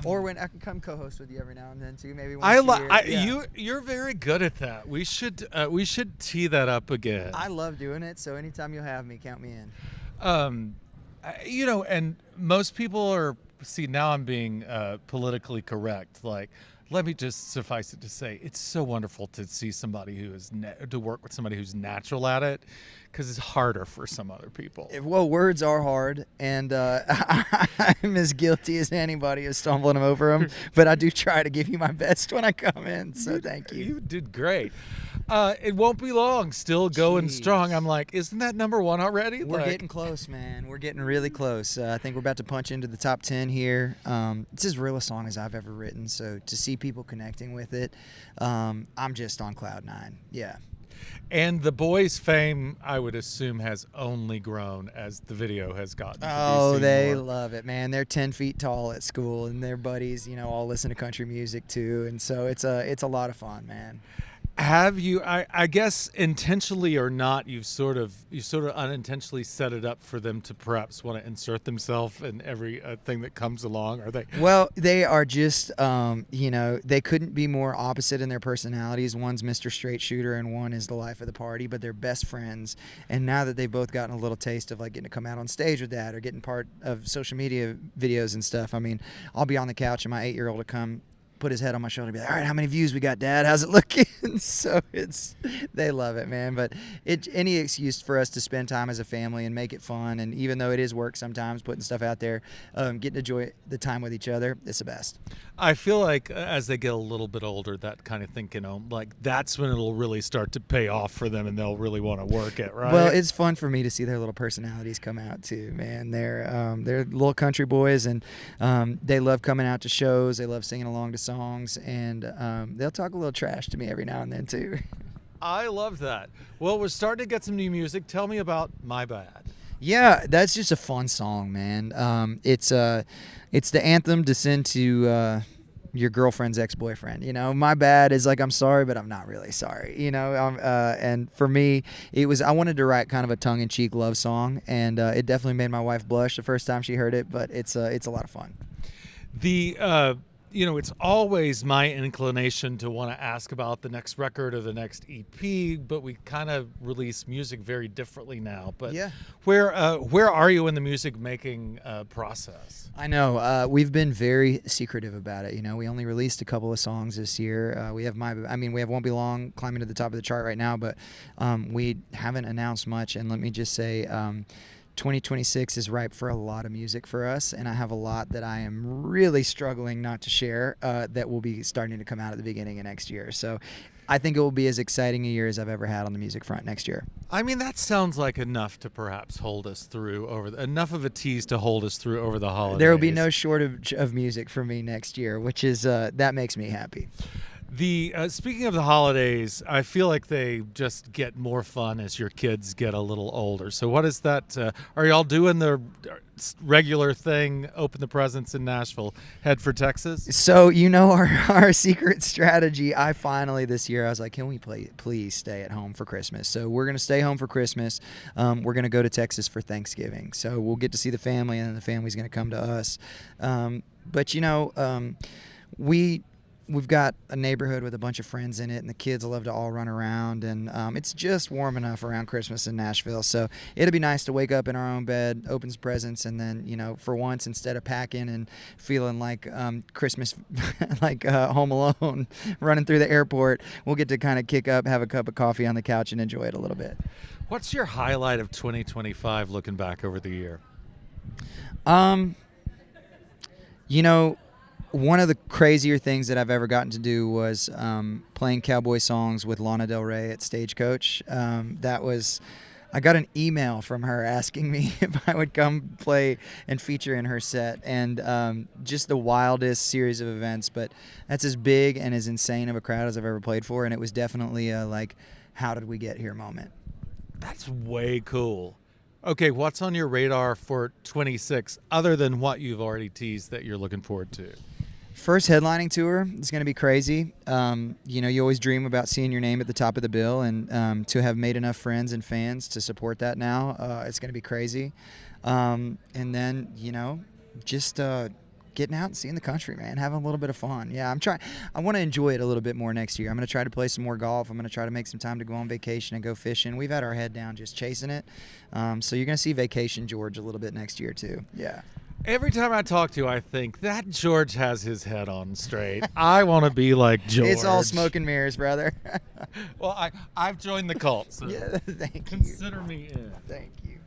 Or when I can come co-host with you every now and then too, maybe once a year. You're very good at that. We should tee that up again. I love doing it, so anytime you'll have me, count me in. And most people are. See, now I'm being politically correct. Like, let me just suffice it to say, it's so wonderful to see somebody who is to work with somebody who's natural at it, because it's harder for some other people. Well, words are hard, and I'm as guilty as anybody of stumbling over them. But I do try to give you my best when I come in. So thank you. You did great. It won't be long. Still going strong. I'm like, isn't that number one already? We're getting close, man. We're getting really close. I think we're about to punch into the top 10 here. It's as real a song as I've ever written. So to see people connecting with it, I'm just on cloud nine. Yeah. And the boys' fame, I would assume, has only grown as the video has gotten. Oh, they love it, man. They're 10 feet tall at school, and their buddies, all listen to country music too, and so it's a lot of fun, man. Have you? I guess intentionally or not, you sort of unintentionally set it up for them to perhaps want to insert themselves in every thing that comes along. Are they? Well, they are just, they couldn't be more opposite in their personalities. One's Mr. Straight Shooter, and one is the life of the party. But they're best friends. And now that they've both gotten a little taste of like getting to come out on stage with that, or getting part of social media videos and stuff. I mean, I'll be on the couch and my 8-year-old will come put his head on my shoulder and be like, all right, how many views we got, Dad? How's it looking? So they love it, man. But any excuse for us to spend time as a family and make it fun. And even though it is work sometimes, putting stuff out there, getting to enjoy the time with each other, it's the best. I feel like as they get a little bit older, that kind of thing, like that's when it'll really start to pay off for them and they'll really want to work it, right? Well, it's fun for me to see their little personalities come out too, man. They're little country boys, and they love coming out to shows. They love singing along to songs, and they'll talk a little trash to me every now and then too. I love that. Well, we're starting to get some new music. Tell me about My Bad. Yeah, that's just a fun song, man. It's the anthem to send to your girlfriend's ex-boyfriend. My bad is like, I'm sorry, but I'm not really sorry. And for me, I wanted to write kind of a tongue-in-cheek love song, and it definitely made my wife blush the first time she heard it. But it's a lot of fun. It's always my inclination to want to ask about the next record or the next EP, but we kind of release music very differently now. But yeah. Where are you in the music making process? I know we've been very secretive about it. We only released a couple of songs this year. We have Won't Be Long climbing to the top of the chart right now, but we haven't announced much. And let me just say, 2026 is ripe for a lot of music for us, and I have a lot that I am really struggling not to share that will be starting to come out at the beginning of next year. So I think it will be as exciting a year as I've ever had on the music front next year. I mean, that sounds like enough to perhaps hold us through enough of a tease to hold us through over the holidays. There will be no shortage of music for me next year, which is that makes me happy. Speaking of the holidays, I feel like they just get more fun as your kids get a little older. So what is that? Are y'all doing the regular thing, open the presents in Nashville, head for Texas? So our secret strategy, this year, I was like, can we please stay at home for Christmas? So we're going to stay home for Christmas. We're going to go to Texas for Thanksgiving. So we'll get to see the family, and then the family's going to come to us. We've got a neighborhood with a bunch of friends in it, and the kids love to all run around, and it's just warm enough around Christmas in Nashville. So it'll be nice to wake up in our own bed, open some presents, and then, for once, instead of packing and feeling like Christmas, like Home Alone, running through the airport, we'll get to kind of kick up, have a cup of coffee on the couch, and enjoy it a little bit. What's your highlight of 2025 looking back over the year? One of the crazier things that I've ever gotten to do was playing cowboy songs with Lana Del Rey at Stagecoach. I got an email from her asking me if I would come play and feature in her set, and just the wildest series of events. But that's as big and as insane of a crowd as I've ever played for, and it was definitely a how did we get here moment. That's way cool. Okay, what's on your radar for 26 other than what you've already teased that you're looking forward to? First headlining tour is going to be crazy. You always dream about seeing your name at the top of the bill, and to have made enough friends and fans to support that now, it's going to be crazy. And then, just getting out and seeing the country, man, having a little bit of fun. Yeah, I want to enjoy it a little bit more next year. I'm going to try to play some more golf. I'm going to try to make some time to go on vacation and go fishing. We've had our head down just chasing it. So you're going to see Vacation George a little bit next year too. Yeah. Every time I talk to you, I think that George has his head on straight. I want to be like George. It's all smoke and mirrors, brother. Well, I've joined the cult, so yeah, thank you. consider me in. Thank you.